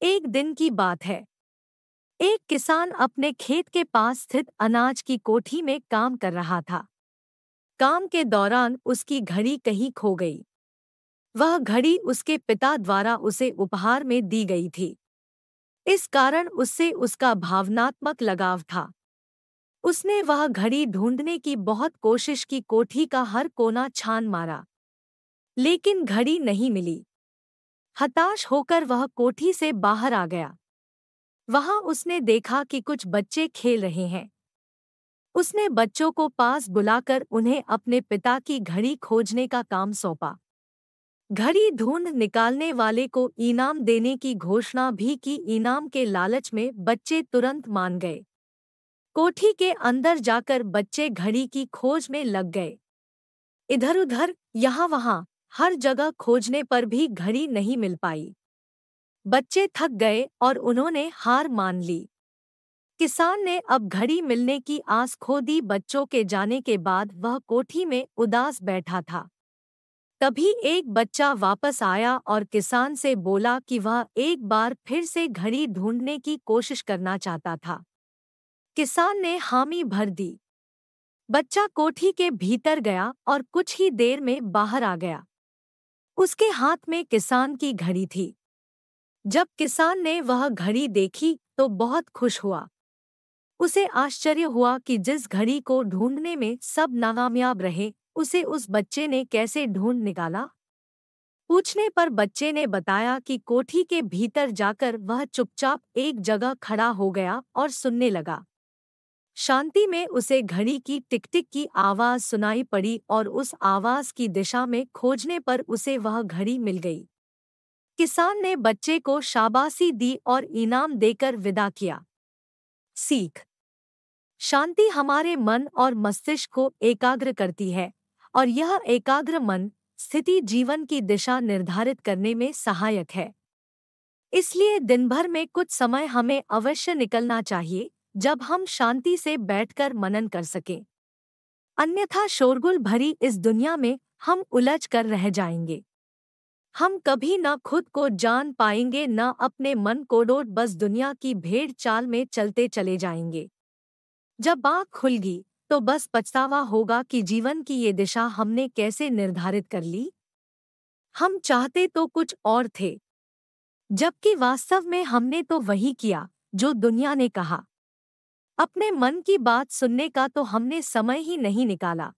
एक दिन की बात है। एक किसान अपने खेत के पास स्थित अनाज की कोठी में काम कर रहा था। काम के दौरान उसकी घड़ी कहीं खो गई। वह घड़ी उसके पिता द्वारा उसे उपहार में दी गई थी। इस कारण उससे उसका भावनात्मक लगाव था। उसने वह घड़ी ढूंढने की बहुत कोशिश की, कोठी का हर कोना छान मारा, लेकिन घड़ी नहीं मिली। हताश होकर वह कोठी से बाहर आ गया। वहां उसने देखा कि कुछ बच्चे खेल रहे हैं। उसने बच्चों को पास बुलाकर उन्हें अपने पिता की घड़ी खोजने का काम सौंपा। घड़ी ढूंढ निकालने वाले को इनाम देने की घोषणा भी की। इनाम के लालच में बच्चे तुरंत मान गए। कोठी के अंदर जाकर बच्चे घड़ी की खोज में लग गए। इधर-उधर, यहाँ-वहाँ, हर जगह खोजने पर भी घड़ी नहीं मिल पाई। बच्चे थक गए और उन्होंने हार मान ली। किसान ने अब घड़ी मिलने की आस खो दी। बच्चों के जाने के बाद वह कोठी में उदास बैठा था। तभी एक बच्चा वापस आया और किसान से बोला कि वह एक बार फिर से घड़ी ढूंढने की कोशिश करना चाहता था। किसान ने हामी भर दी। बच्चा कोठी के भीतर गया और कुछ ही देर में बाहर आ गया। उसके हाथ में किसान की घड़ी थी। जब किसान ने वह घड़ी देखी तो बहुत खुश हुआ। उसे आश्चर्य हुआ कि जिस घड़ी को ढूंढने में सब नाकामयाब रहे, उसे उस बच्चे ने कैसे ढूंढ निकाला। पूछने पर बच्चे ने बताया कि कोठी के भीतर जाकर वह चुपचाप एक जगह खड़ा हो गया और सुनने लगा। शांति में उसे घड़ी की टिक-टिक की आवाज सुनाई पड़ी और उस आवाज की दिशा में खोजने पर उसे वह घड़ी मिल गई। किसान ने बच्चे को शाबाशी दी और इनाम देकर विदा किया। सीख: शांति हमारे मन और मस्तिष्क को एकाग्र करती है और यह एकाग्र मन स्थिति जीवन की दिशा निर्धारित करने में सहायक है। इसलिए दिन भर में कुछ समय हमें अवश्य निकलना चाहिए जब हम शांति से बैठकर मनन कर सकें। अन्यथा शोरगुल भरी इस दुनिया में हम उलझ कर रह जाएंगे। हम कभी न खुद को जान पाएंगे, न अपने मन को। बस दुनिया की भेड़ चाल में चलते चले जाएंगे। जब आँख खुलगी तो बस पछतावा होगा कि जीवन की ये दिशा हमने कैसे निर्धारित कर ली। हम चाहते तो कुछ और थे, जबकि वास्तव में हमने तो वही किया जो दुनिया ने कहा। अपने मन की बात सुनने का तो हमने समय ही नहीं निकाला।